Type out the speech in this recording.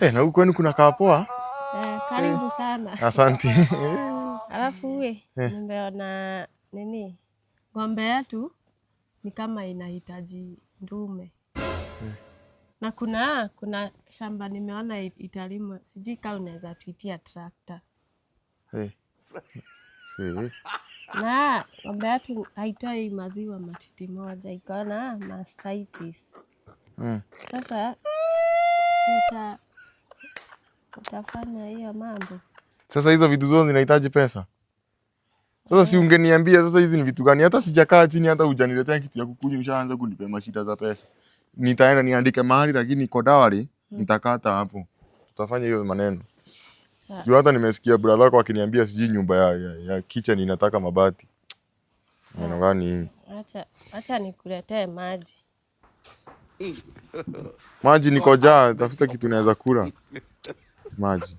Na huko kwenu kuna kaa poa? Karibu sana. Asante. Alafu nimeona nini? Ng'ombe yetu ni kama inahitaji ndume. Na kuna shamba nimeona italimwa. Sijui kama unaweza tuitia trakta. Na ng'ombe yetu haitoi maziwa matiti moja, iko na mastitis. Sasa utafanya hiyo mambo. Sasa hizo vitu zote zinahitaji pesa. Sasa si ungeniambia sasa hizi ni vitu gani? Hata sijakaa chini, hata hujaniletea kitu ya kukunywa, ushaanza kunipa mashida za pesa. Nitaenda niandike mahali, lakini kwa dawari nitakata hapo. Tutafanya hiyo maneno. Juu hata nimesikia brother wako akiniambia sijui nyumba ya kitchen inataka mabati. Maneno gani hii? Acha nikuletee maji. Maji niko njaa, tafuta kitu naweza kula. Maji.